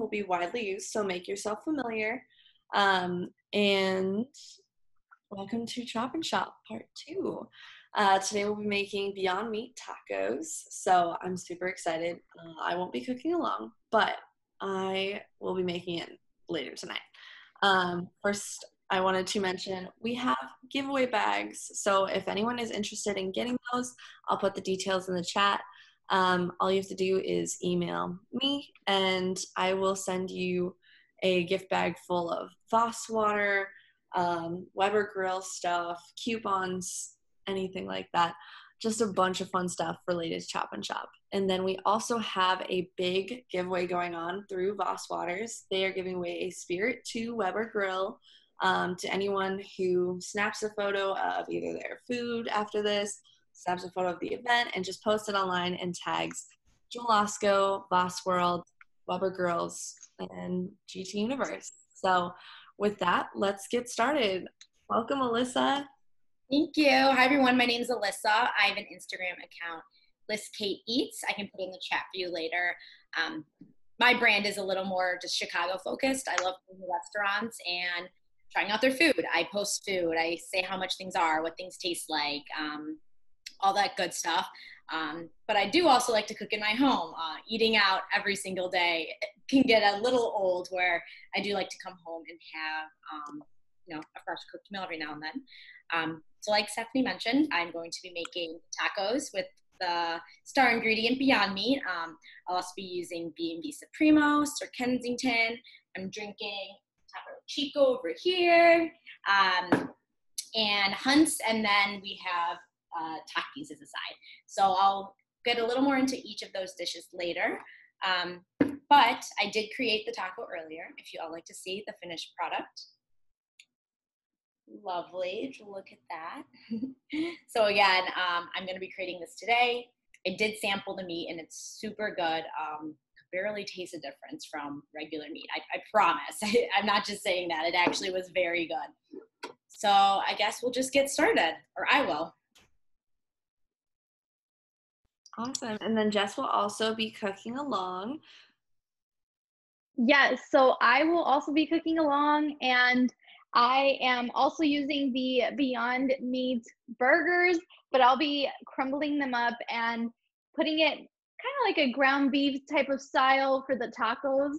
will be widely used, so make yourself familiar. And welcome to Chop and Shop Part 2. Today we'll be making Beyond Meat tacos, so I'm super excited. I won't be cooking along, but I will be making it later tonight. First, I wanted to mention we have giveaway bags, so if anyone is interested in getting those, I'll put the details in the chat. All you have to do is email me, and I will send you a gift bag full of Voss water, Weber grill stuff, coupons, anything like that. Just a bunch of fun stuff related to Chop and Shop. And then we also have a big giveaway going on through Voss Waters. They are giving away a Spirit 2 Weber grill to anyone who snaps a photo of either their food after this, snaps a photo of the event, and just posts it online and tags Jewel-Osco, Voss World, Weber Grills, and GT Universe. So with that, let's get started. Welcome, Alyssa. Thank you. Hi, everyone. My name is Alyssa. I have an Instagram account, ListKate Eats. I can put it in the chat for you later. My brand is a little more just Chicago focused. I love going to restaurants and trying out their food. I post food. I say how much things are, what things taste like, all that good stuff. But I do also like to cook in my home. Eating out every single day can get a little old, where I do like to come home and have, a fresh cooked meal every now and then. So like Stephanie mentioned, I'm going to be making tacos with the star ingredient Beyond Meat. I'll also be using B&B Supremo, Sir Kensington. I'm drinking Topo Chico over here, and Hunt's, and then we have Takis as a side. So I'll get a little more into each of those dishes later. But I did create the taco earlier, if you all like to see the finished product. Lovely, look at that. So again, I'm going to be creating this today. I did sample the meat and it's super good. Barely taste a difference from regular meat. I promise. I'm not just saying that. It actually was very good. So I guess we'll just get started, or I will. Awesome. And then Jess will also be cooking along. Yes, so I will also be cooking along, and I am also using the Beyond Meat burgers, but I'll be crumbling them up and putting it kind of like a ground beef type of style for the tacos.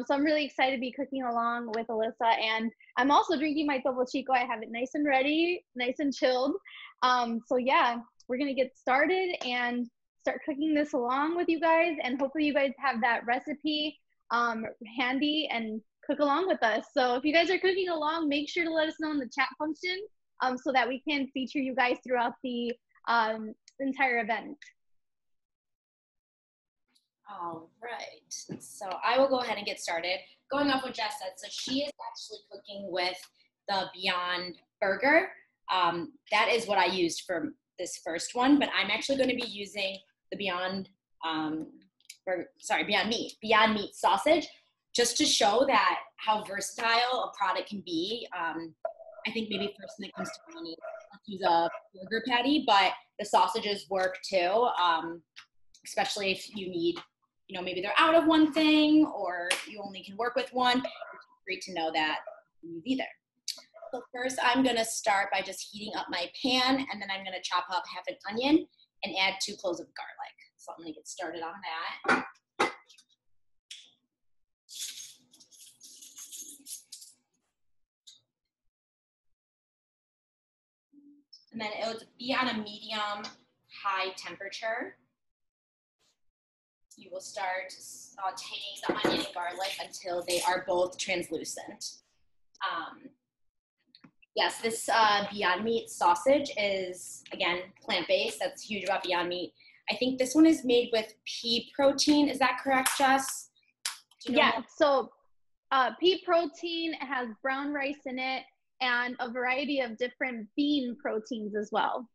So I'm really excited to be cooking along with Alyssa, and I'm also drinking my Topo Chico. I have it nice and ready, nice and chilled. So yeah, we're gonna get started and start cooking this along with you guys, and hopefully you guys have that recipe handy and cook along with us. So if you guys are cooking along, make sure to let us know in the chat function so that we can feature you guys throughout the entire event. All right, so I will go ahead and get started. Going off what Jess said, so she is actually cooking with the Beyond Burger. That is what I used for this first one, but I'm actually going to be using the Beyond Meat sausage, just to show that how versatile a product can be. I think maybe first when it comes to money, let's use a burger patty, but the sausages work too, especially if you need, maybe they're out of one thing or you only can work with one. It's great to know that you use either. So first I'm gonna start by just heating up my pan, and then I'm gonna chop up half an onion and add 2 cloves of garlic. So I'm gonna get started on that. And then it would be on a medium-high temperature. You will start sauteing the onion and garlic until they are both translucent. Yes, this Beyond Meat sausage is, again, plant-based. That's huge about Beyond Meat. I think this one is made with pea protein. Is that correct, Jess? Yeah, so pea protein has brown rice in it and a variety of different bean proteins as well.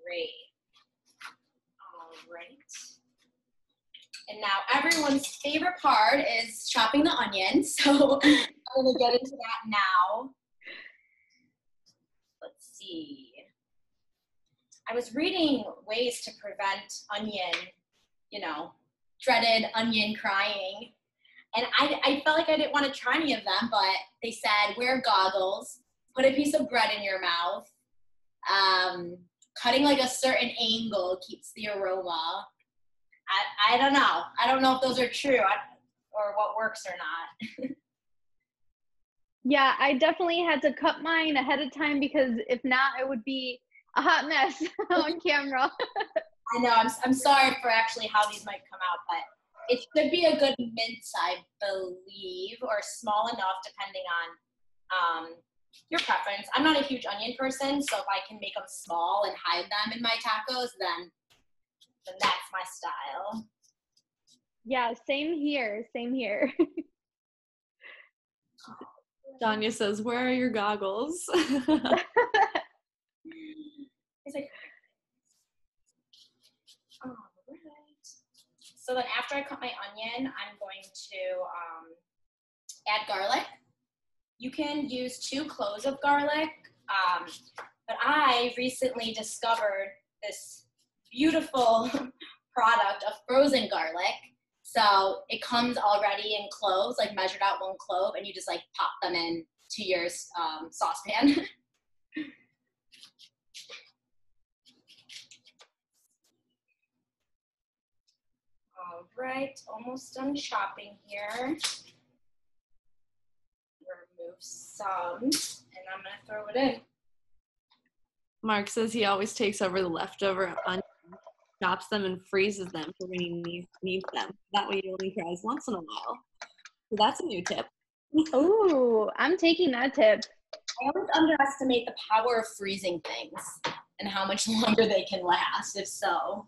Great. All right. And now everyone's favorite part is chopping the onion. So I'm going to get into that now. Let's see. I was reading ways to prevent onion, dreaded onion crying. And I felt like I didn't want to try any of them, but they said, wear goggles, put a piece of bread in your mouth. Cutting like a certain angle keeps the aroma. I don't know. I don't know if those are true or what works or not. Yeah, I definitely had to cut mine ahead of time because if not, it would be a hot mess on camera. I know. I'm sorry for actually how these might come out, but it should be a good mince, I believe, or small enough depending on your preference. I'm not a huge onion person, so if I can make them small and hide them in my tacos, then that's my style. Yeah, same here. Same here. Danya says, where are your goggles? It's like, all right. So then after I cut my onion, I'm going to add garlic. You can use 2 cloves of garlic, but I recently discovered this beautiful product of frozen garlic. So it comes already in cloves, like measured out 1 clove, and you just like pop them in to your saucepan. All right, almost done chopping here. Remove some, and I'm gonna throw it in. Mark says he always takes over the leftover onions, chops them, and freezes them for when he needs them. That way he only tries once in a while. So that's a new tip. Ooh, I'm taking that tip. I always underestimate the power of freezing things and how much longer they can last, if so.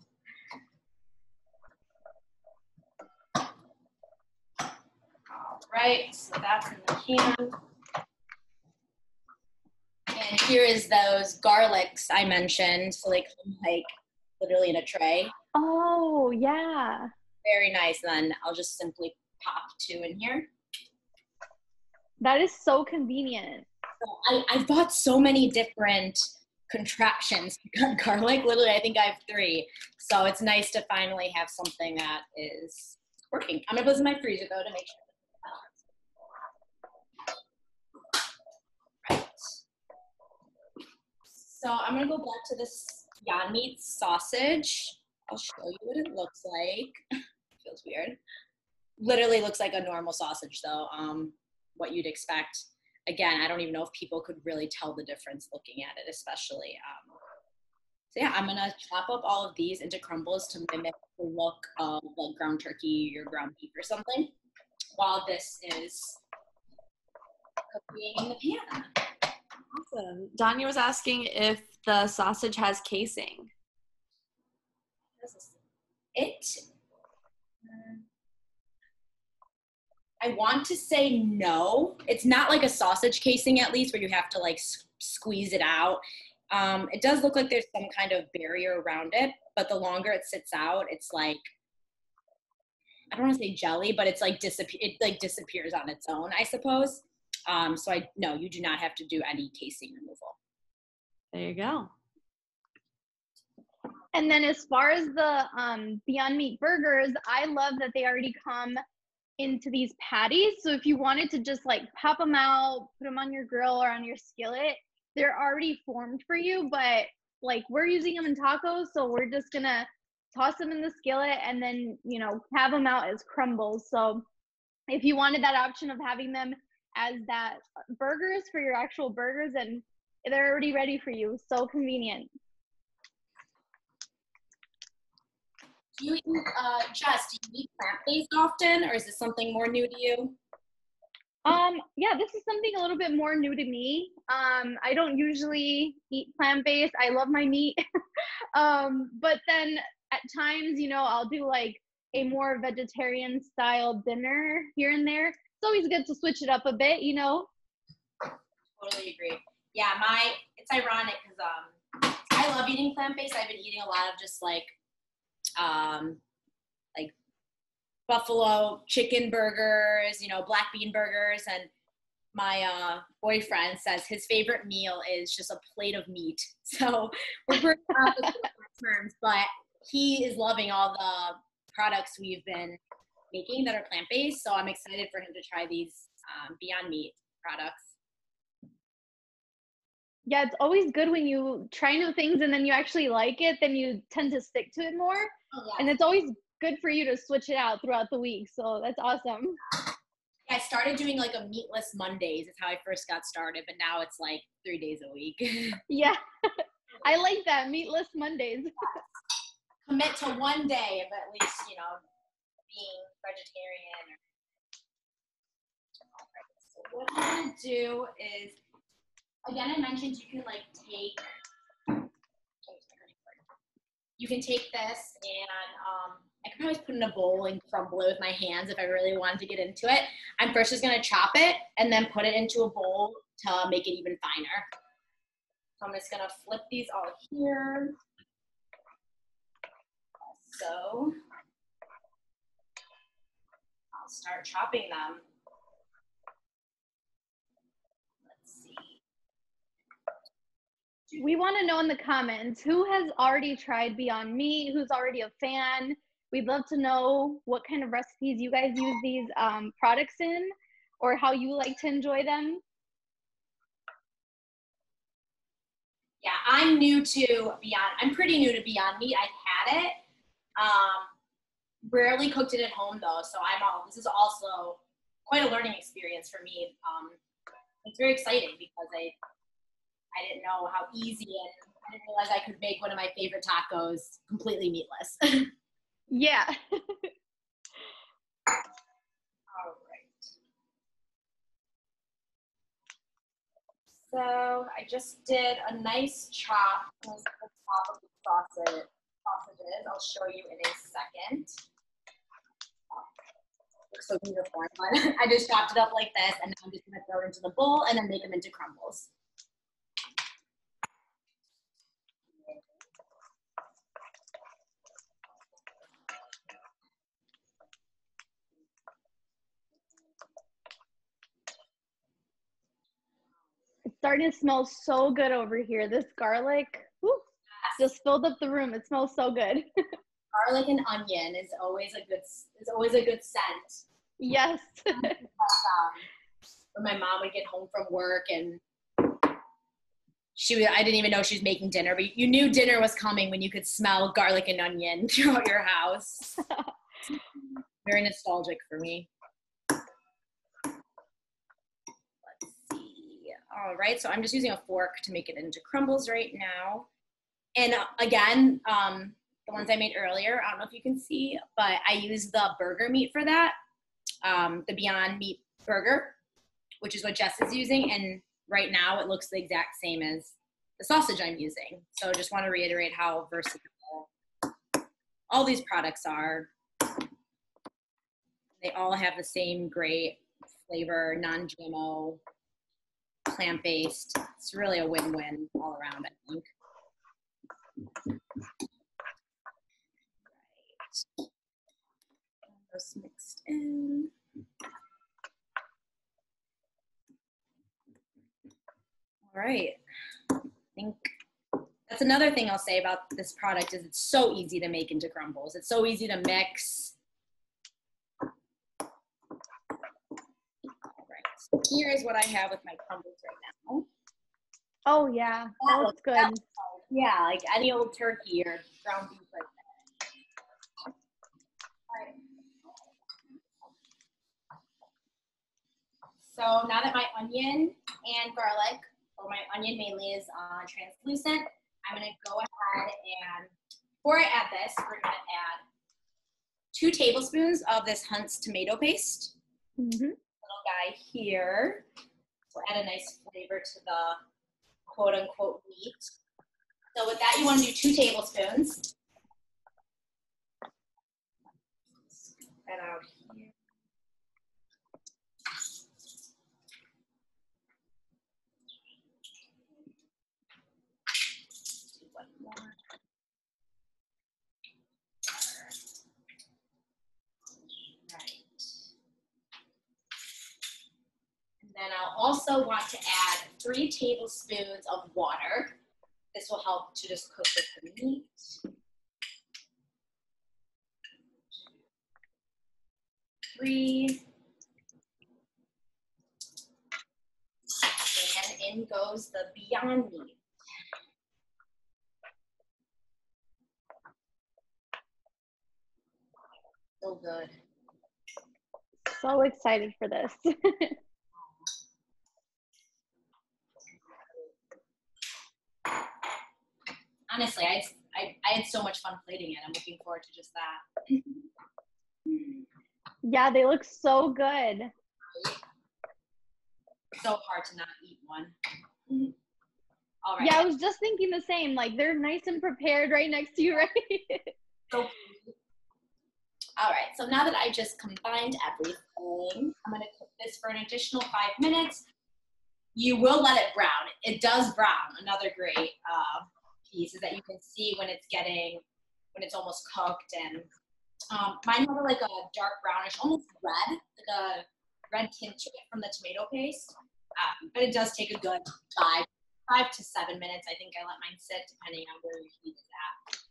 All right, so that's in the can. And here is those garlics I mentioned. So they come like literally in a tray. Oh, yeah. Very nice. Then I'll just simply pop 2 in here. That is so convenient. So I've bought so many different contraptions to cut garlic. Literally, I think I have 3. So it's nice to finally have something that is working. I'm gonna put this in my freezer though to make sure. Right. So I'm gonna go back to this Beyond Meat sausage. I'll show you what it looks like. Feels weird. Literally looks like a normal sausage though. What you'd expect. Again, I don't even know if people could really tell the difference looking at it, especially. So yeah, I'm gonna chop up all of these into crumbles to mimic the look of like ground turkey or ground beef or something, while this is cooking in the pan. Awesome. Danya was asking if the sausage has casing. I want to say no. It's not like a sausage casing, at least, where you have to like squeeze it out. It does look like there's some kind of barrier around it, but the longer it sits out, it's like, I don't want to say jelly, but it's like it disappears on its own, I suppose. So no, you do not have to do any casing removal. There you go. And then as far as the Beyond Meat burgers, I love that they already come into these patties. So if you wanted to just like pop them out, put them on your grill or on your skillet, they're already formed for you. But like we're using them in tacos, so we're just gonna toss them in the skillet and then, you know, have them out as crumbles. So if you wanted that option of having them as that burgers for your actual burgers, and they're already ready for you. So convenient. Do you eat, Jess, do you eat plant-based often, or is this something more new to you? Yeah, this is something a little bit more new to me. I don't usually eat plant-based. I love my meat. But then at times, you know, I'll do like a more vegetarian style dinner here and there. It's always good to switch it up a bit, you know? Totally agree. Yeah, it's ironic because I love eating plant-based. I've been eating a lot of just like buffalo chicken burgers, you know, black bean burgers, and my boyfriend says his favorite meal is just a plate of meat. So we're pretty opposite in terms, but he is loving all the products we've been making that are plant-based. So I'm excited for him to try these Beyond Meat products. Yeah, it's always good when you try new things and then you actually like it, then you tend to stick to it more. Oh, yeah. And it's always good for you to switch it out throughout the week. So that's awesome. I started doing like a meatless Mondays. Is how I first got started, but now it's like 3 days a week. Yeah, I like that, meatless Mondays. Commit to one day of at least, you know, being vegetarian. So what I'm gonna do is, again, I mentioned you can like take this and I could probably put it in a bowl and crumble it with my hands if I really wanted to get into it. I'm first just gonna chop it and then put it into a bowl to make it even finer. So I'm just gonna flip these all here. So I'll start chopping them. Let's see. We want to know in the comments who has already tried Beyond Meat, who's already a fan. We'd love to know what kind of recipes you guys use these products in, or how you like to enjoy them. Yeah, I'm pretty new to Beyond Meat. I've had it. Rarely cooked it at home though, so this is also quite a learning experience for me. It's very exciting because I didn't know how easy and I didn't realize I could make one of my favorite tacos completely meatless. Yeah. All right. So I just did a nice chop on the top of the sausages. I'll show you in a second. Looks so uniform, but I just chopped it up like this, and I'm just gonna throw it into the bowl and then make them into crumbles. It's starting to smell so good over here. This garlic, whew, just filled up the room. It smells so good. Garlic and onion is always a good scent. Yes. When my mom would get home from work and I didn't even know she was making dinner, but you knew dinner was coming when you could smell garlic and onion throughout your house. Very nostalgic for me. Let's see. All right, so I'm just using a fork to make it into crumbles right now. And again, the ones I made earlier, I don't know if you can see, but I used the burger meat for that, the Beyond Meat burger, which is what Jess is using. And right now it looks the exact same as the sausage I'm using. So just want to reiterate how versatile all these products are. They all have the same great flavor, non-GMO, plant-based. It's really a win-win all around, I think. Right. Those mixed in. All right. I think that's another thing I'll say about this product is it's so easy to make into crumbles. It's so easy to mix. All right. So here is what I have with my crumbles right now. Oh yeah, that looks good. Yeah, like any old turkey or ground beef like that. All right. So now that my onion and garlic, or my onion mainly is translucent, I'm gonna go ahead and, before I add this, we're gonna add 2 tablespoons of this Hunt's tomato paste. Mm-hmm. Little guy here. So add a nice flavor to the quote unquote meat. So with that, you wanna do 2 tablespoons. Scoop that out here. One more. Right. And then I'll also want to add 3 tablespoons of water. This will help to just cook with the meat. 3. And in goes the Beyond Meat. So good. So excited for this. Honestly, I had so much fun plating it. I'm looking forward to just that. Yeah, they look so good. So hard to not eat one. All right. Yeah, I was just thinking the same. Like, they're nice and prepared right next to you, right? So, all right, so now that I just combined everything, I'm gonna cook this for an additional 5 minutes. You will let it brown. It does brown. Another great piece is that you can see when it's almost cooked. And mine have like a dark brownish, almost red, like a red tint to it from the tomato paste. But it does take a good 5 to 7 minutes. I think I let mine sit depending on where your heat is at.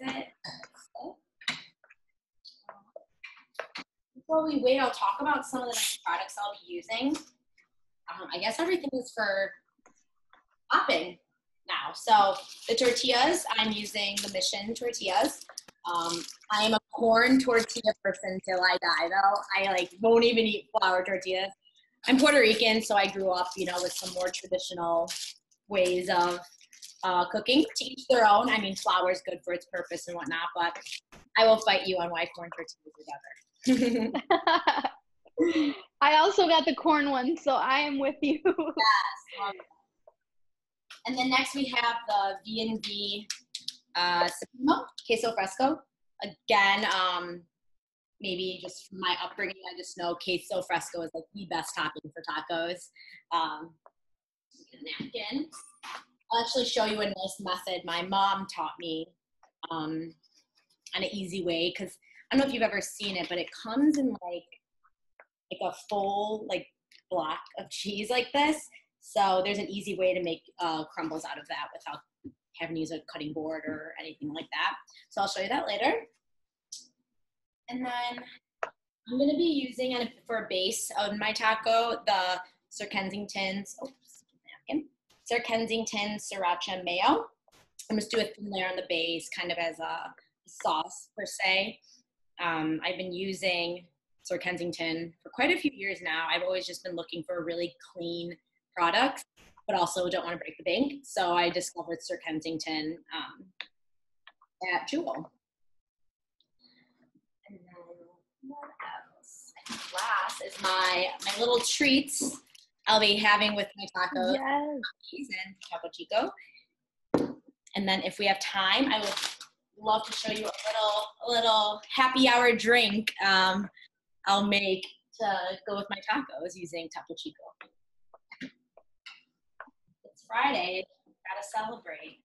It. Before we wait, I'll talk about some of the next products I'll be using. I guess everything is for popping now. So the tortillas, I'm using the Mission tortillas. I am a corn tortilla person till I die, though. I won't even eat flour tortillas. I'm Puerto Rican, so I grew up, with some more traditional ways of cooking. To each their own. I mean, flour is good for its purpose and whatnot, but I will fight you on why corn tortillas are better. I also got the corn one, so I am with you. Yes. And then next we have the V&B Supremo, Queso Fresco. Again, maybe just from my upbringing, I just know Queso Fresco is like the best topping for tacos. Get a napkin. I'll actually show you a nice method my mom taught me on an easy way, because I don't know if you've ever seen it, but it comes in like a full block of cheese like this. So there's an easy way to make crumbles out of that without having to use a cutting board or anything like that. So I'll show you that later. And then I'm going to be using, for a base of my taco, the Sir Kensington's Sriracha Mayo. I'm just doing a thin layer on the base, kind of as a sauce per se. I've been using Sir Kensington for quite a few years now. I've always just been looking for really clean products, but also don't want to break the bank. So I discovered Sir Kensington at Jewel. And then what else? I think last is my little treats I'll be having with my tacos. Yes. Takis and Topo Chico. And then if we have time, I would love to show you a little happy hour drink I'll make to go with my tacos using Topo Chico. It's Friday, gotta celebrate.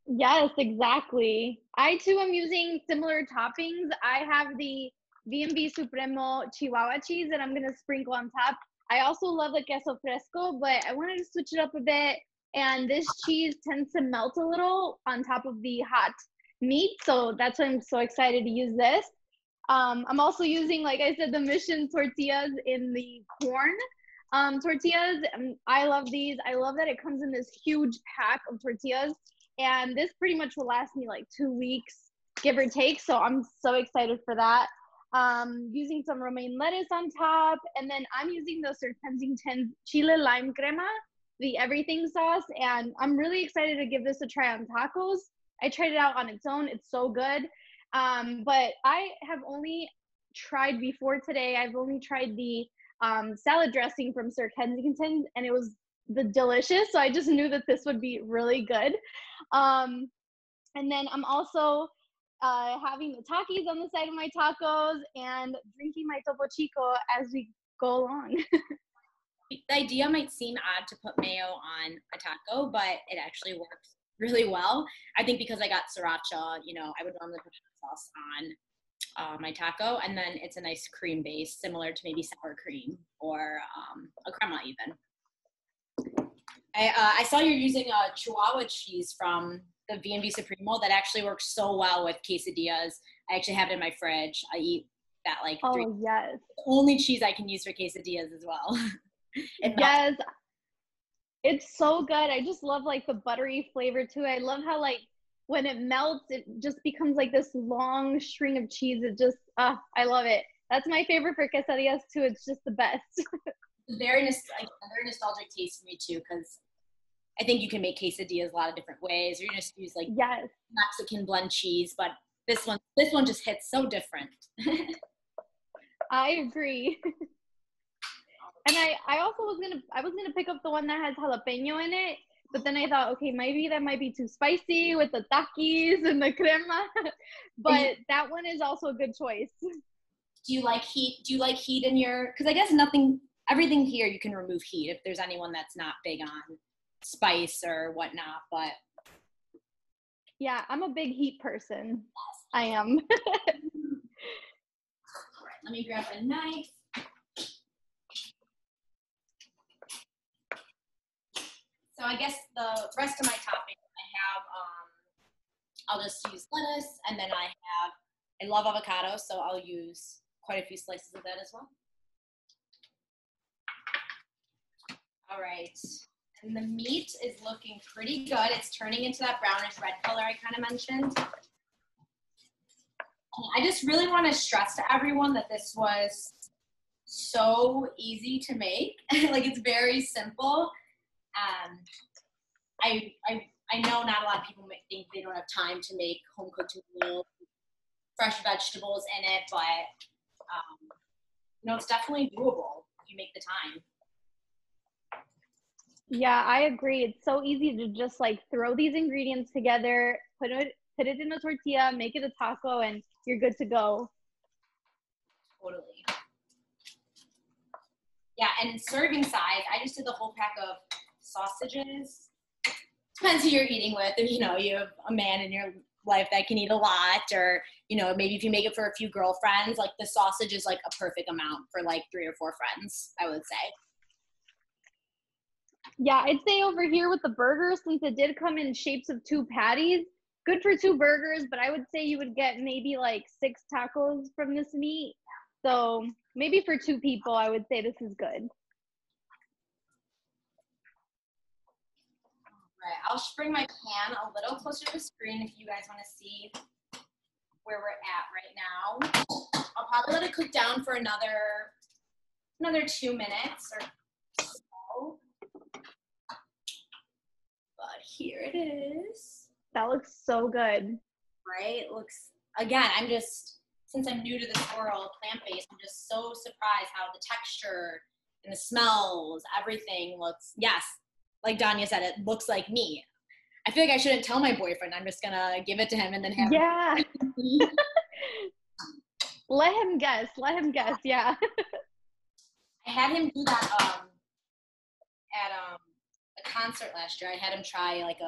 Yes, exactly. I too am using similar toppings. I have the V&B Supremo Chihuahua cheese that I'm gonna sprinkle on top. I also love the Queso Fresco, but I wanted to switch it up a bit. And this cheese tends to melt a little on top of the hot meat, so that's why I'm so excited to use this. I'm also using, like I said, the Mission tortillas in the corn tortillas. I love these. I love that it comes in this huge pack of tortillas, and this pretty much will last me like 2 weeks, give or take, so I'm so excited for that. Using some romaine lettuce on top, and then I'm using the Sir Kensington Chile lime crema, the everything sauce, and I'm really excited to give this a try on tacos. I tried it out on its own. It's so good. But I have only tried before today, I've only tried the salad dressing from Sir Kensington, and it was delicious. So I just knew that this would be really good. And then I'm also having the Takis on the side of my tacos and drinking my Topo Chico as we go along. The idea might seem odd to put mayo on a taco, but it actually works really well. I think because I got sriracha, I would normally put sauce on my taco, and then it's a nice cream base, similar to maybe sour cream or a crema even. I saw you're using a Chihuahua cheese from the V&V Supremo that actually works so well with quesadillas. I actually have it in my fridge. I eat that like yes. The only cheese I can use for quesadillas as well. Yes. It's so good. I just love like the buttery flavor to it. I love how like when it melts, it just becomes like this long string of cheese. It just, I love it. That's my favorite for quesadillas too. It's just the best. Very nostalgic taste for me too, because I think you can make quesadillas a lot of different ways, or you just use like Mexican blend cheese, but this one just hits so different. I agree. And I also was gonna pick up the one that has jalapeno in it, but then I thought, okay, maybe that might be too spicy with the Takis and the Crema. But that one is also a good choice. Do you like heat? Do you like heat in your? Because I guess everything here you can remove heat if there's anyone that's not big on spice or whatnot. But yeah, I'm a big heat person. I am. All right, let me grab a knife. So I guess the rest of my toppings I'll just use lettuce, and then I love avocados, so I'll use quite a few slices of that as well. All right, and the meat is looking pretty good. It's turning into that brownish red color I kind of mentioned. And I just really want to stress to everyone that this was so easy to make. Like, it's very simple. I know not a lot of people might think they don't have time to make home cooked meals, fresh vegetables in it, but it's definitely doable if you make the time. Yeah, I agree. It's so easy to just like throw these ingredients together, put it in a tortilla, make it a taco, and you're good to go. Totally. Yeah, and serving size, I just did the whole pack of sausages. Depends who you're eating with. If you have a man in your life that can eat a lot, or maybe if you make it for a few girlfriends, like the sausage is like a perfect amount for like 3 or 4 friends, I would say. Yeah, I'd say over here with the burgers, since it did come in shapes of 2 patties, good for 2 burgers, but I would say you would get maybe like 6 tacos from this meat. So maybe for 2 people, I would say this is good. Right, I'll just bring my pan a little closer to the screen if you guys want to see where we're at right now. I'll probably let it cook down for another 2 minutes or so. But here it is. That looks so good. Right? Since I'm new to this world, plant-based, I'm just so surprised how the texture and the smells, everything looks, yes, like Danya said, it looks like me. I feel like I shouldn't tell my boyfriend. I'm just gonna give it to him and then have him. Let him guess, yeah. I had him do that at a concert last year. I had him try like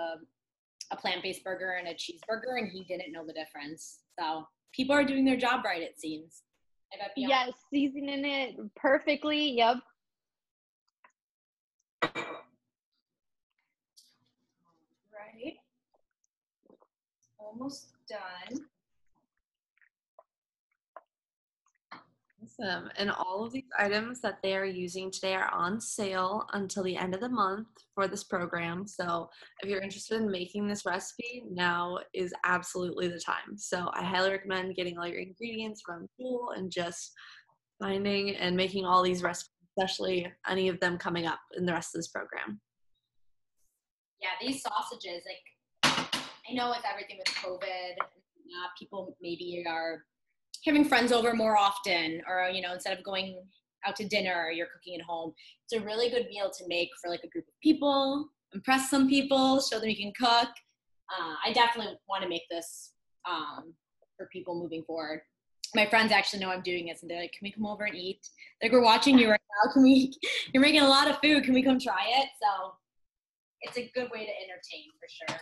a plant-based burger and a cheeseburger, and he didn't know the difference. So people are doing their job right, it seems. Yes, seasoning it perfectly, yep. Right. Almost done. Awesome. And all of these items that they are using today are on sale until the end of the month for this program. So if you're interested in making this recipe, now is absolutely the time. So I highly recommend getting all your ingredients from Jewel and just finding and making all these recipes, especially any of them coming up in the rest of this program. Yeah, these sausages, like, I know with everything with COVID, people maybe are having friends over more often, or, instead of going out to dinner, you're cooking at home. It's a really good meal to make for like a group of people, impress some people, show them you can cook. I definitely want to make this for people moving forward. My friends actually know I'm doing this, and they're like, can we come over and eat? Like, we're watching you right now. You're making a lot of food. Can we come try it? So it's a good way to entertain for sure.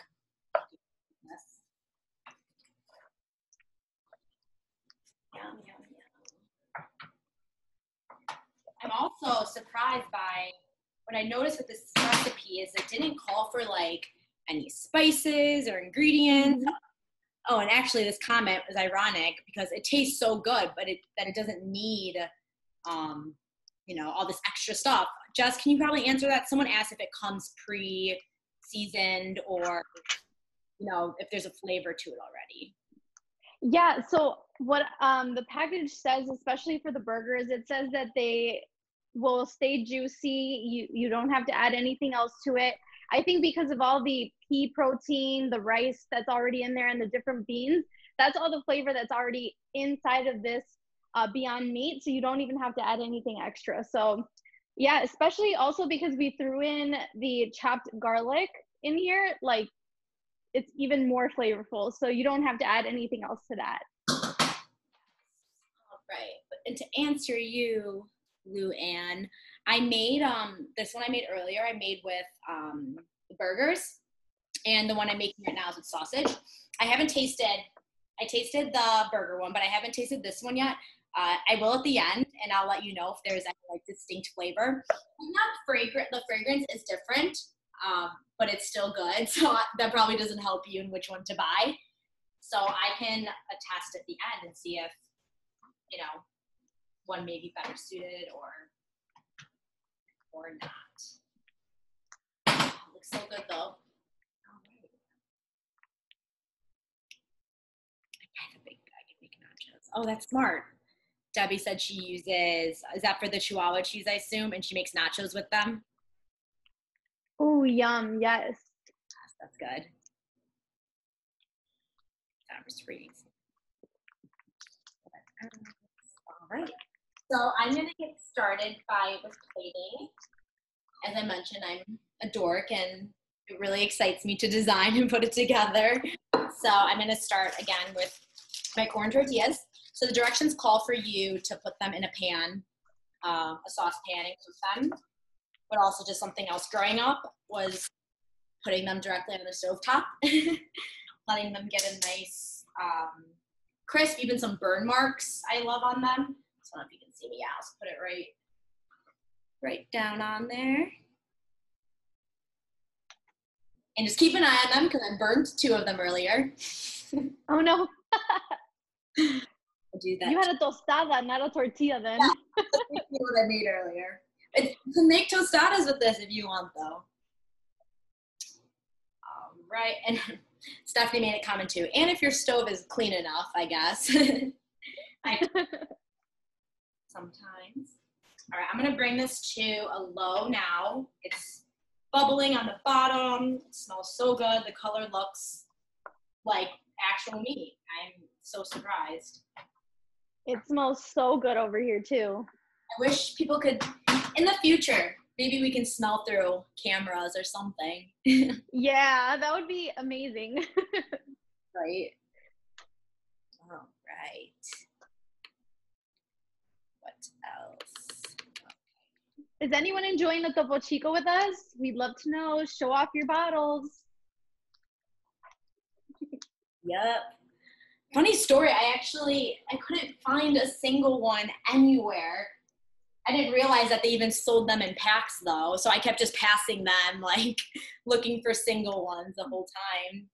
Yum, yum, yum. I'm also surprised by what I noticed with this recipe is it didn't call for like any spices or ingredients. Mhm. Oh, and actually this comment was ironic because it tastes so good, but it doesn't need, all this extra stuff. Jess, can you probably answer that? Someone asked if it comes pre-seasoned or, if there's a flavor to it already. Yeah, so what the package says, especially for the burgers, it says that they will stay juicy. You don't have to add anything else to it. I think because of all the pea protein, the rice that's already in there, and the different beans, that's all the flavor that's already inside of this Beyond Meat. So you don't even have to add anything extra. So yeah, especially also because we threw in the chopped garlic in here, like it's even more flavorful. So you don't have to add anything else to that. All right. And to answer you, Lou Ann, I made this one I made earlier. I made with the burgers, and the one I'm making right now is with sausage. I tasted the burger one, but I haven't tasted this one yet. I will at the end, and I'll let you know if there's any distinct flavor. Not fragrant. The fragrance is different, but it's still good. So that probably doesn't help you in which one to buy. So I can attest at the end and see if one may be better suited or not. Looks so good though. All right. I can make nachos. Oh, that's smart. Debbie said she uses, is that for the Chihuahua cheese, I assume, and she makes nachos with them? Oh, yum, yes. That's good. I'm just reading. All right. So I'm going to get started with plating. As I mentioned, I'm a dork, and it really excites me to design and put it together. So I'm going to start again with my corn tortillas. So the directions call for you to put them in a pan, a saucepan, and cook them, but also just something else growing up was putting them directly on the stovetop, letting them get a nice crisp, even some burn marks I love on them. I don't know if you can see me. Yeah, I'll just put it right down on there. And just keep an eye on them because I burned 2 of them earlier. Oh no. I'll do that. You had a tostada, not a tortilla then. Yeah, that's what I made earlier. You can make tostadas with this if you want, though. All right, and Stephanie made a comment too. And if your stove is clean enough, I guess. Sometimes. All right, I'm gonna bring this to a low now. It's bubbling on the bottom. It smells so good. The color looks like actual meat. I'm so surprised. It smells so good over here too. I wish people could, in the future, maybe we can smell through cameras or something. Yeah, that would be amazing. Right? All right. What else? Is anyone enjoying the Topo Chico with us? We'd love to know. Show off your bottles. Yep. Funny story, I couldn't find a single one anywhere. I didn't realize that they even sold them in packs though, so I kept just passing them, looking for single ones the whole time.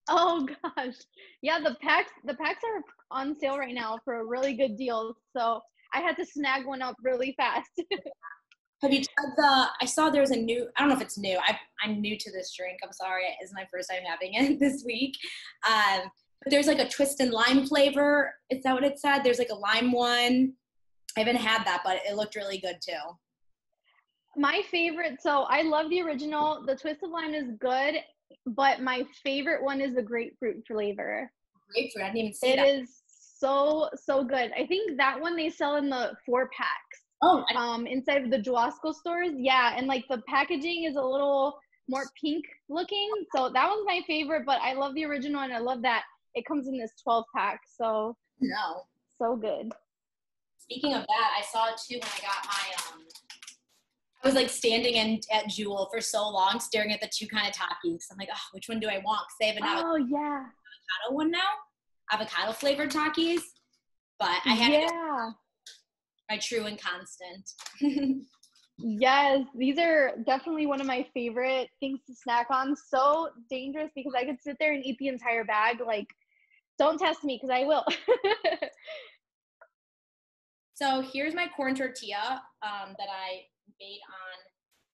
Oh gosh. Yeah, the packs are on sale right now for a really good deal, so I had to snag one up really fast. Have you tried I saw there's a new, I don't know if it's new, I'm new to this drink, I'm sorry, it's my first time having it this week. But there's a twist and lime flavor. Is that what it said? There's a lime one. I haven't had that, but it looked really good too. My favorite, so I love the original. The twist of lime is good, but my favorite one is the grapefruit flavor. Grapefruit, I didn't even see that. It is so good. I think that one they sell in the 4-packs. Oh. Inside of the Jewel-Osco stores. Yeah, and the packaging is a little more pink looking. So that one's my favorite, but I love the original, and I love that it comes in this 12-pack. So no. So good. Speaking of that, I saw it too when I got my I was standing at Jewel for so long staring at the 2 kind of Takis. I'm like, oh, which one do I want? Because they have an avocado one now, avocado flavored Takis. But I had to get my true and constant. Yes, these are definitely one of my favorite things to snack on. So dangerous because I could sit there and eat the entire bag. Like, don't test me because I will. So here's my corn tortilla that I made on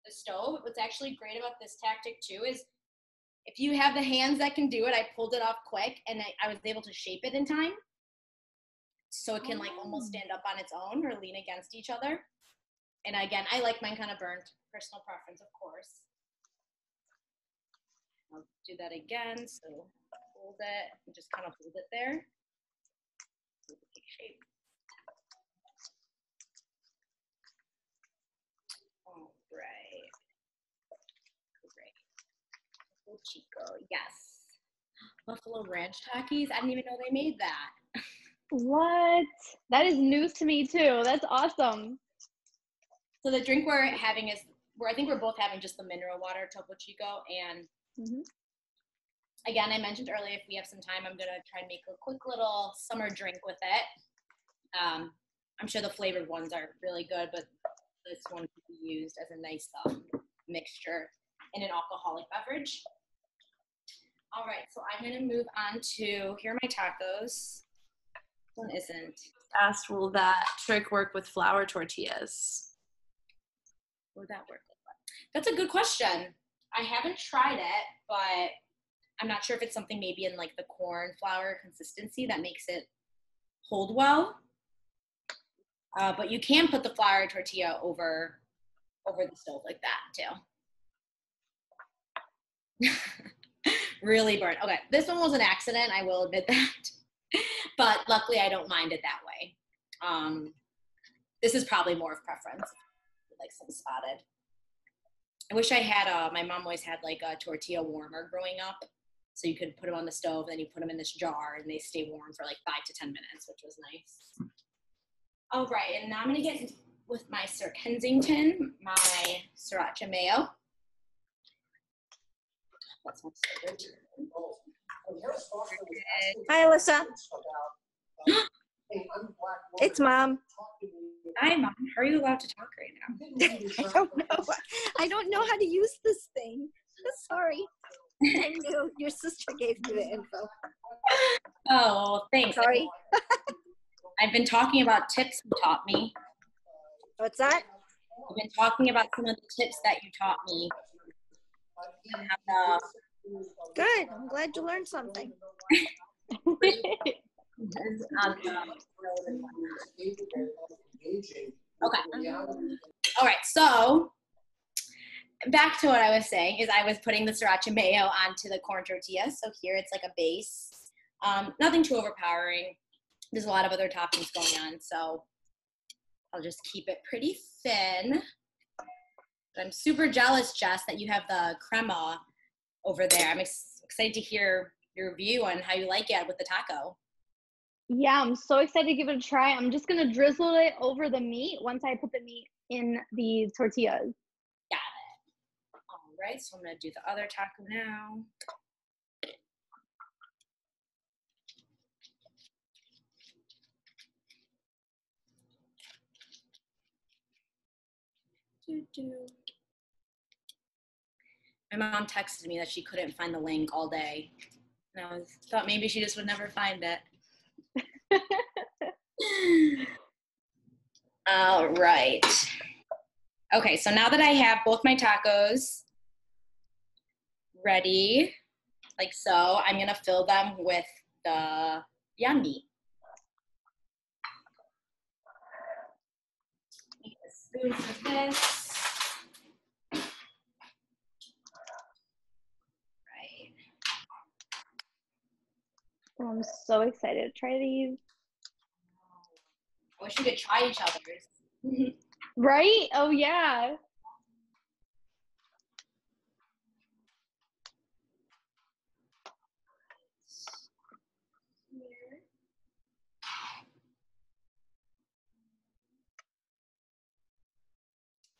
the stove. What's actually great about this tactic too is if you have the hands that can do it, I pulled it off quick and I was able to shape it in time. So it can like almost stand up on its own or lean against each other. And again, I like mine kind of burnt, personal preference, of course. I'll do that again. So hold it and just kind of hold it there. Shape. All right. Great. Topo Chico, yes. Buffalo Ranch Takis. I didn't even know they made that. What? That is news to me too. That's awesome. So the drink we're having is, I think we're both having just the mineral water Topo Chico. And again, I mentioned earlier, if we have some time, I'm gonna try and make a quick little summer drink with it. I'm sure the flavored ones are really good, but this one could be used as a nice mixture in an alcoholic beverage. All right, so I'm gonna move on to, here are my tacos. This one isn't. Asked, will that trick work with flour tortillas? Would that work? That's a good question. I haven't tried it, but I'm not sure if it's something maybe in like the corn flour consistency that makes it hold well. But you can put the flour tortilla over the stove like that too. Really burnt. Okay, this one was an accident, I will admit that. But luckily I don't mind it that way. This is probably more of preference, like some spotted. I wish I had, my mom always had like a tortilla warmer growing up. So you could put them on the stove, and then you put them in this jar and they stay warm for like 5 to 10 minutes, which was nice. All right, and now I'm gonna get with my Sir Kensington, my sriracha mayo. That's my favorite. Hi, Alyssa. It's Mom. Hi, Mom. How are you allowed to talk right now? I don't know. I don't know how to use this thing. Sorry. I knew your sister gave me the info. Oh, thanks. Sorry. I've been talking about tips you taught me. What's that? I've been talking about some of the tips that you taught me. Good. I'm glad you learned something. Okay. All right. So back to what I was saying is I was putting the sriracha mayo onto the corn tortilla. So here it's like a base. Nothing too overpowering. There's a lot of other toppings going on. So I'll just keep it pretty thin. But I'm super jealous, Jess, that you have the crema over there. I'm excited to hear your view on how you like it with the taco. Yeah, I'm so excited to give it a try. I'm just gonna drizzle it over the meat once I put the meat in the tortillas. Got it. All right, so I'm gonna do the other taco now. My mom texted me that she couldn't find the link all day. And I thought maybe she just would never find it. All right. Okay, so now that I have both my tacos ready, like so, I'm gonna fill them with the Beyond Meat. Make a spoon for this. Right. Oh, I'm so excited to try these. I wish we could try each other's. Right? Oh, yeah.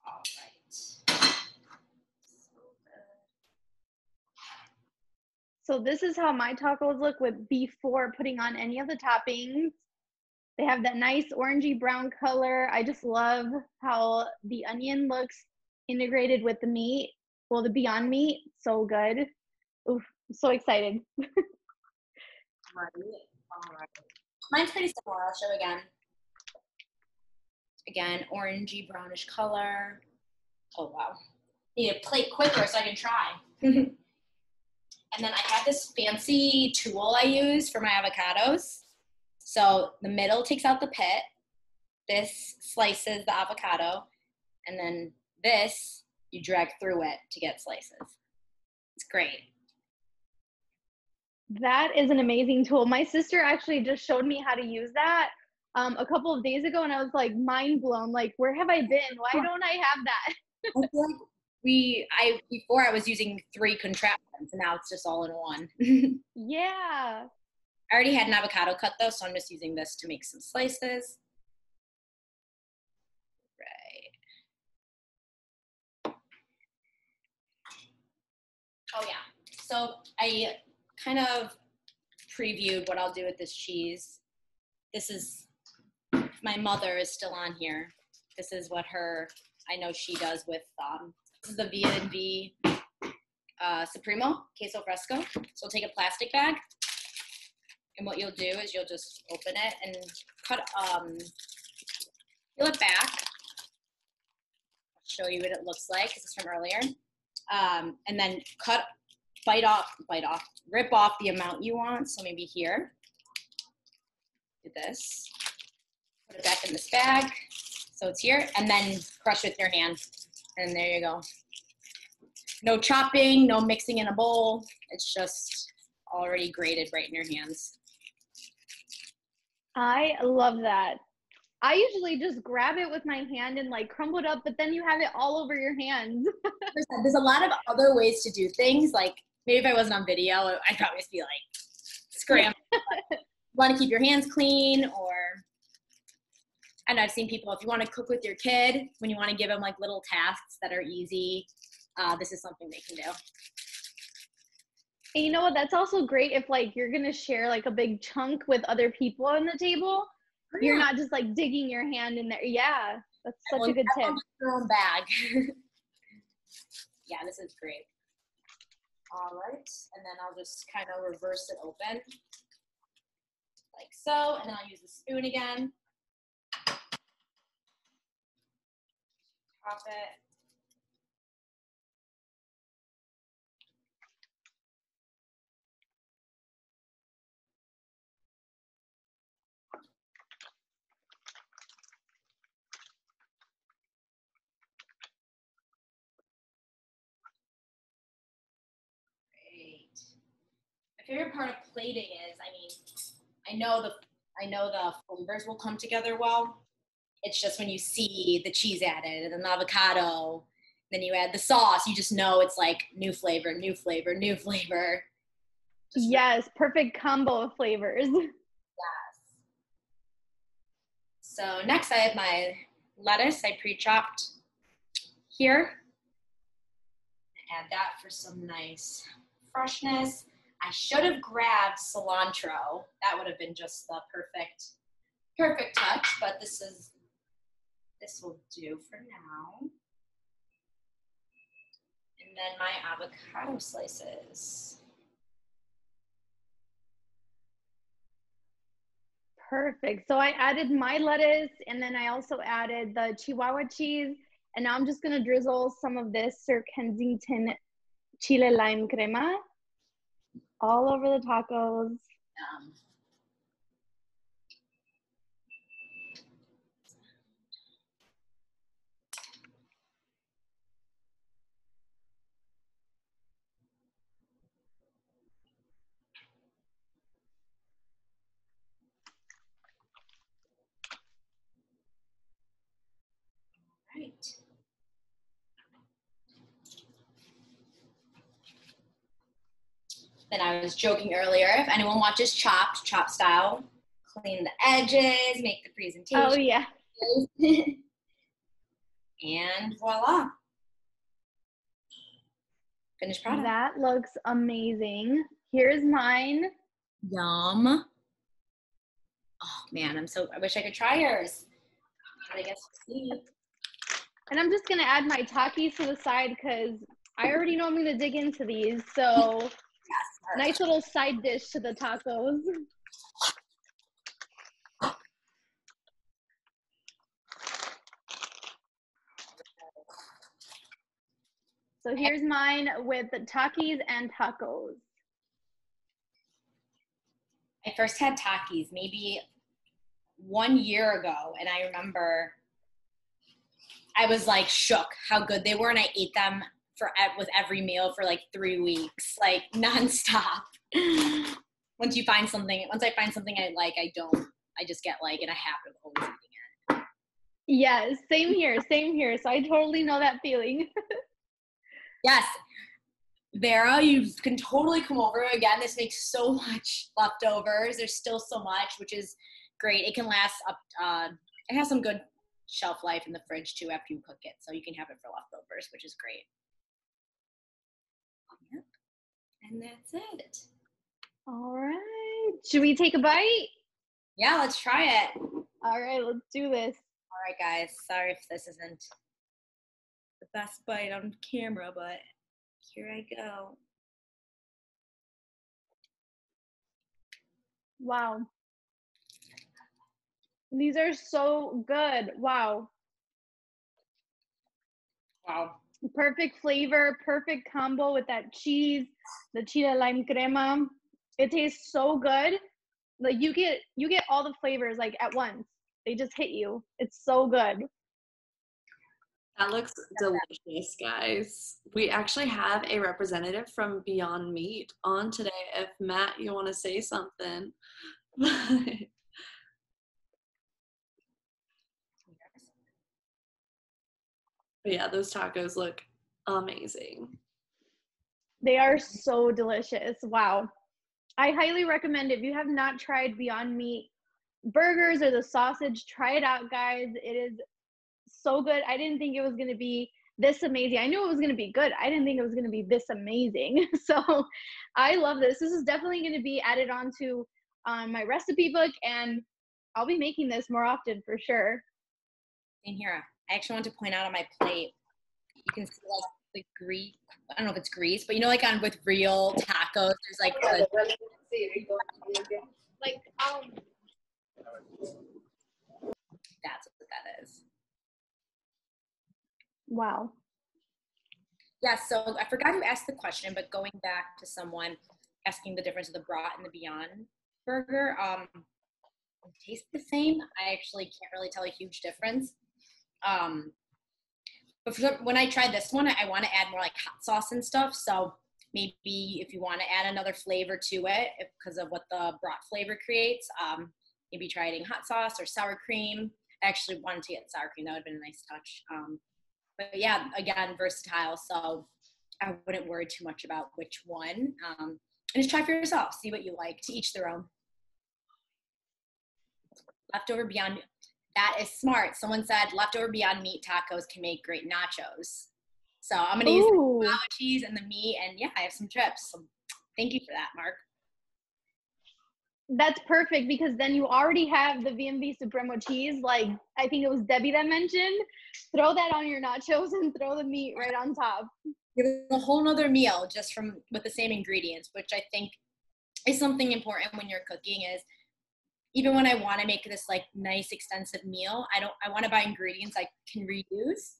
All right. So this is how my tacos look with before putting on any of the toppings. They have that nice orangey brown color. I just love how the onion looks integrated with the meat. Well, the Beyond Meat, so good. Oof, I'm so excited. All right. Mine's pretty similar. I'll show again. Again, orangey brownish color. Oh, wow. Need to plate quicker so I can try. And then I have this fancy tool I use for my avocados. So the middle takes out the pit. This slices the avocado. And then this, you drag through it to get slices. It's great. That is an amazing tool. My sister actually just showed me how to use that a couple of days ago, and I was like mind blown. Like, where have I been? Why don't I have that? I feel like before I was using 3 contraptions, and now it's just all in one. Yeah. I already had an avocado cut though, so I'm just using this to make some slices. Right. Oh yeah. So I kind of previewed what I'll do with this cheese. This is, my mother is still on here. This is what I know she does with, this is the V&V Supremo, Queso Fresco. So take a plastic bag, and what you'll do is you'll just open it and cut, peel it back. I'll show you what it looks like, this is from earlier. And then rip off the amount you want. So maybe here, do this, put it back in this bag. So it's here, and then crush with your hand. And there you go. No chopping, no mixing in a bowl. It's just already grated right in your hands. I love that. I usually just grab it with my hand and like crumble it up, but then you have it all over your hands. There's a lot of other ways to do things. Like maybe if I wasn't on video, I'd probably just be like scrambling. You want to keep your hands clean, or, and I've seen people, if you want to cook with your kid, when you want to give them like little tasks that are easy, this is something they can do. And you know what? That's also great if like you're gonna share like a big chunk with other people on the table. Oh, yeah. You're not just like digging your hand in there. Yeah, that's such a good tip. Your own bag. Yeah, this is great. All right, and then I'll just kind of reverse it open like so, and then I'll use the spoon again. Top it. My favorite part of plating is, I know the flavors will come together well. It's just when you see the cheese added and then the avocado, then you add the sauce, you just know it's like new flavor, new flavor, new flavor. Yes, perfect combo of flavors. Yes. So next I have my lettuce I pre-chopped here. Add that for some nice freshness. I should have grabbed cilantro. That would have been just the perfect touch, but this will do for now. And then my avocado slices. Perfect. So I added my lettuce, and then I also added the Chihuahua cheese, and now I'm just gonna drizzle some of this Kensington Chile lime crema all over the tacos. Right. Then I was joking earlier, if anyone watches Chopped, Chop style, clean the edges, make the presentation. Oh yeah. And voila. Finished product. That looks amazing. Here's mine. Yum. Oh, man, I wish I could try yours. But I guess we'll see. And I'm just gonna add my Takis to the side because I already know I'm gonna dig into these. So Yes, nice little side dish to the tacos. So here's mine with the Takis and tacos. I first had Takis maybe 1 year ago, and I remember I was like shook how good they were, and I ate them with every meal for like 3 weeks, like nonstop. Once I find something I like, I just get like in a habit of always eating it. Yes, same here. So I totally know that feeling. Yes. Vera, you can totally come over again. This makes so much leftovers. There's still so much, which is great. It can last up, it has some good shelf life in the fridge too after you cook it. So you can have it for leftovers, which is great. Yep. And that's it. All right. Should we take a bite? Yeah, let's try it. All right, let's do this. All right, guys. Sorry if this isn't the best bite on camera, but here I go. Wow. These are so good. Wow. Wow. Perfect flavor, perfect combo with that cheese, the Chile lime crema. It tastes so good. Like you get all the flavors like at once. They just hit you. It's so good. That looks delicious, guys. We actually have a representative from Beyond Meat on today. If Matt, you want to say something. But yeah, those tacos look amazing. They are so delicious. Wow. I highly recommend, if you have not tried Beyond Meat burgers or the sausage, try it out, guys. It is so good. I didn't think it was going to be this amazing. I knew it was going to be good. I didn't think it was going to be this amazing. So I love this. This is definitely going to be added onto my recipe book, and I'll be making this more often for sure. In here, I actually want to point out on my plate, you can see like the grease. I don't know if it's grease, but you know, like with real tacos, there's like that's what that is. Wow. Yeah, so I forgot to ask the question, but going back to someone asking the difference of the brat and the Beyond burger, they taste the same. I actually can't really tell a huge difference. But when I tried this one, I want to add more like hot sauce and stuff. So maybe if you want to add another flavor to it, because of what the brat flavor creates, maybe try adding hot sauce or sour cream. I actually wanted to get sour cream. That would have been a nice touch. But yeah, again, versatile. So I wouldn't worry too much about which one. And just try for yourself. See what you like. To each their own. Leftover Beyond. That is smart. Someone said leftover Beyond Meat tacos can make great nachos. So I'm going to use the avocado cheese and the meat. And yeah, I have some chips. So thank you for that, Mark. That's perfect, because then you already have the V&V Supremo cheese. Like, I think it was Debbie that mentioned. Throw that on your nachos and throw the meat right on top. Give it a whole nother meal just with the same ingredients, which I think is something important when you're cooking. Is even when I want to make this like nice extensive meal, I want to buy ingredients I can reuse,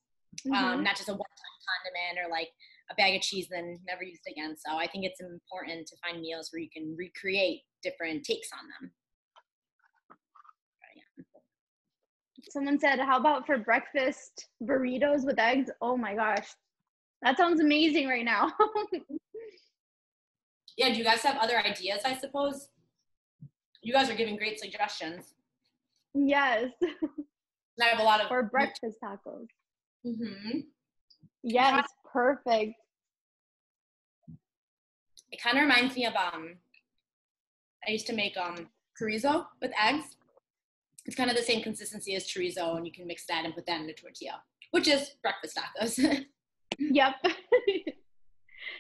not just a one-time condiment or like a bag of cheese and then never used again. So I think it's important to find meals where you can recreate different takes on them. Someone said, how about for breakfast burritos with eggs? Oh my gosh, that sounds amazing right now. Yeah, do you guys have other ideas, I suppose? You guys are giving great suggestions. Yes. I have a lot of for breakfast tacos. Mm-hmm. Yes, perfect. It kind of reminds me of I used to make chorizo with eggs. It's kind of the same consistency as chorizo, and you can mix that and put that in a tortilla, which is breakfast tacos. Yep.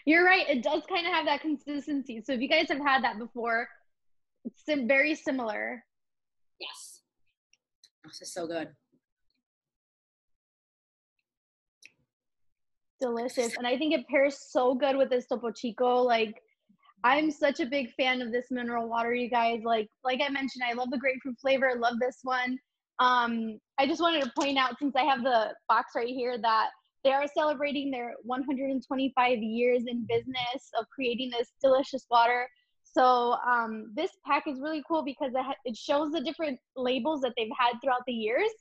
You're right. It does kind of have that consistency. So if you guys have had that before, it's very similar. Yes. This is so good. Delicious. And I think it pairs so good with this Topo Chico. Like, I'm such a big fan of this mineral water, you guys. Like I mentioned, I love the grapefruit flavor. I love this one. I just wanted to point out, since I have the box right here, that they are celebrating their 125 years in business of creating this delicious water. So this pack is really cool because it shows the different labels that they've had throughout the years.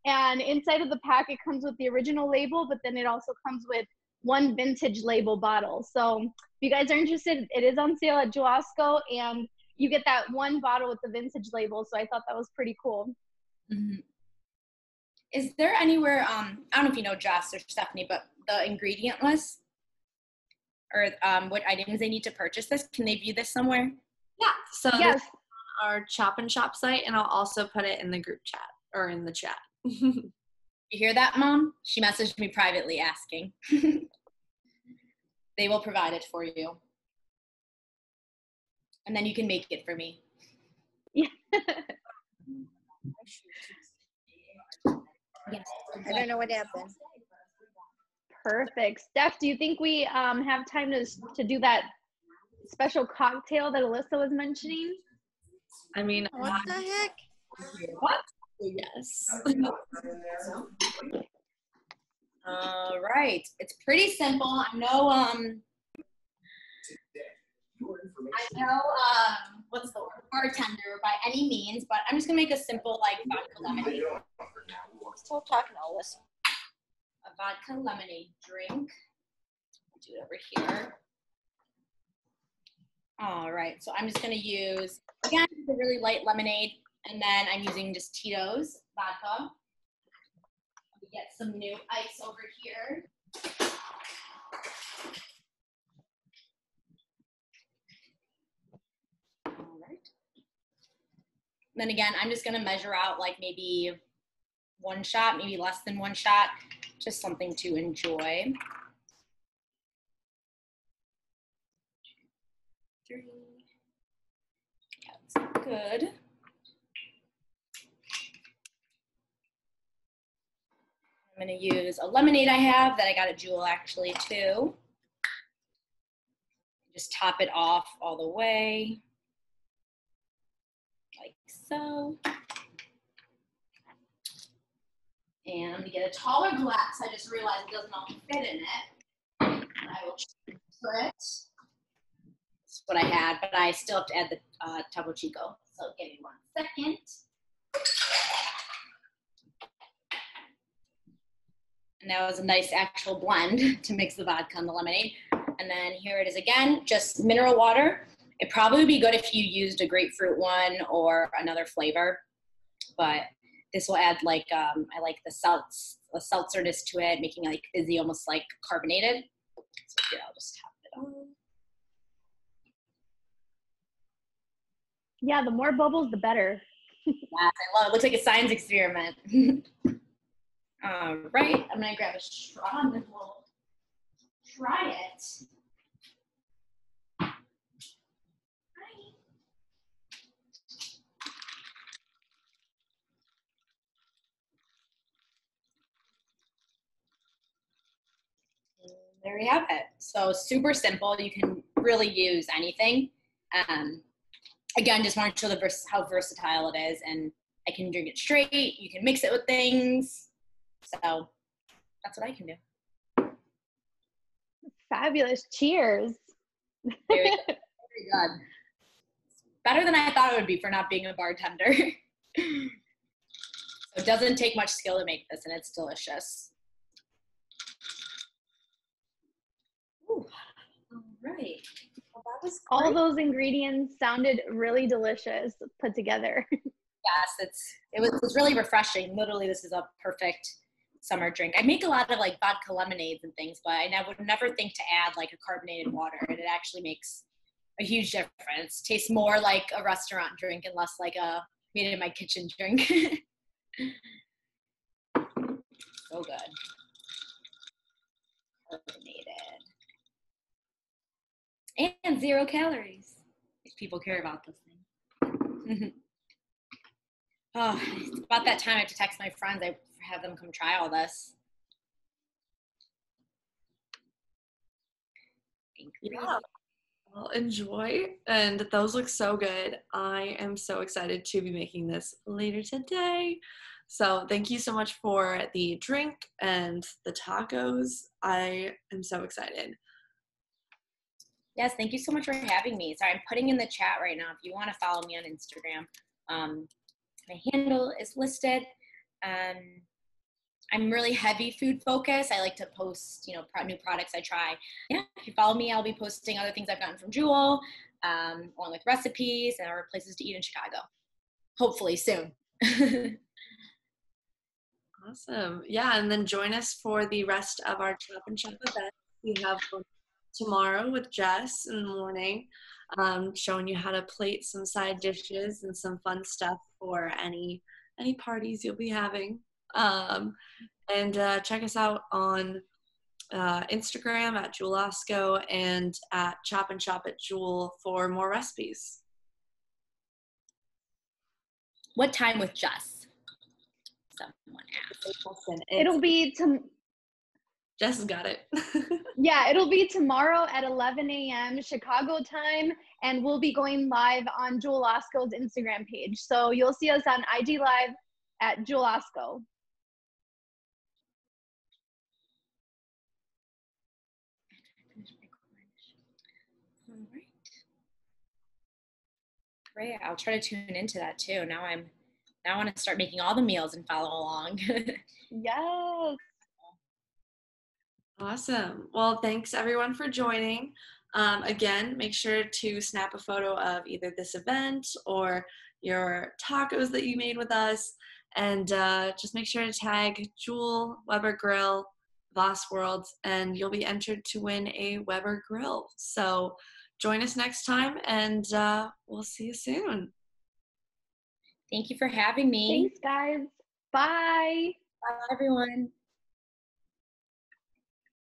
And inside of the pack, it comes with the original label, but then it also comes with one vintage label bottle. So if you guys are interested, it is on sale at Jewel-Osco, and you get that one bottle with the vintage label. So I thought that was pretty cool. Mm-hmm. Is there anywhere, I don't know if you know Joss or Stephanie, but the ingredient list or what items they need to purchase this? Can they view this somewhere? Yeah, so yes, this is on our Chop and Shop site, and I'll also put it in the group chat or in the chat. You hear that, Mom? She messaged me privately asking. They will provide it for you. And then you can make it for me. Yeah. Yes. I don't know what happened. Perfect. Steph, do you think we have time to do that special cocktail that Alyssa was mentioning? I mean, What the heck? what? Yes. All right. It's pretty simple. I know what's the word? Bartender by any means, but I'm just gonna make a simple like vodka lemonade. Still talking to Alyssa. A vodka lemonade drink. Do it over here. All right, so I'm just gonna use, again, a really light lemonade, and then I'm using just Tito's vodka. Let me get some new ice over here. All right. Then again, I'm just gonna measure out like maybe one shot, maybe less than one shot, just something to enjoy. 3. That's good. I'm gonna use a lemonade I have that I got at Jewel actually too. Just top it off all the way, like so. And I'm gonna get a taller glass. I just realized it doesn't all fit in it. And I will for it. That's what I had, but I still have to add the Topo Chico. So give me 1 second. And that was a nice actual blend to mix the vodka and the lemonade. And then here it is again, just mineral water. It'd probably be good if you used a grapefruit one or another flavor, but this will add like, I like the seltzerness to it, making it like fizzy, almost like carbonated. So here, I'll just tap it on. Yeah, the more bubbles, the better. Yes, I love it. It looks like a science experiment. All right, I'm gonna grab a straw and then we'll try it. There we have it. So super simple. You can really use anything. Again, just want to show how versatile it is, and I can drink it straight. You can mix it with things. So that's what I can do. Fabulous. Cheers. Very good. Very good. Better than I thought it would be for not being a bartender. So it doesn't take much skill to make this, and it's delicious. Ooh. All right. Well, that was great. All those ingredients sounded really delicious put together. Yes, it was really refreshing. Literally, this is a perfect summer drink. I make a lot of like vodka lemonades and things, but I would never think to add like a carbonated water, and it actually makes a huge difference. Tastes more like a restaurant drink and less like a made in my kitchen drink. So good. Carbonated. And 0 calories, if people care about this thing. Oh, it's about that time I have to text my friends. I have them come try all this. Yeah. Well, enjoy. And those look so good. I am so excited to be making this later today. So thank you so much for the drink and the tacos. I am so excited. Yes, thank you so much for having me. Sorry, I'm putting in the chat right now. If you want to follow me on Instagram, my handle is listed. I'm really heavy food focused. I like to post, new products I try. Yeah, if you follow me, I'll be posting other things I've gotten from Jewel, along with recipes and other places to eat in Chicago. Hopefully soon. Awesome. Yeah, and then join us for the rest of our Chop and Shop event. We have one tomorrow with Jess in the morning, showing you how to plate some side dishes and some fun stuff for any parties you'll be having. And check us out on Instagram at Jewel-Osco and at Chop and Shop at Jewel for more recipes. What time with Jess? Someone asked. It'll be Jess has got it. Yeah, it'll be tomorrow at 11 a.m. Chicago time, and we'll be going live on Jewel-Osco's Instagram page. So you'll see us on IG Live at Jewel-Osco. All right. Great. I'll try to tune into that too. Now I want to start making all the meals and follow along. Yes. Awesome. Well, thanks everyone for joining. Again, make sure to snap a photo of either this event or your tacos that you made with us, and just make sure to tag Jewel, Weber Grill, Voss World, and you'll be entered to win a Weber Grill. So join us next time, and we'll see you soon. Thank you for having me. Thanks, guys. Bye. Bye, everyone.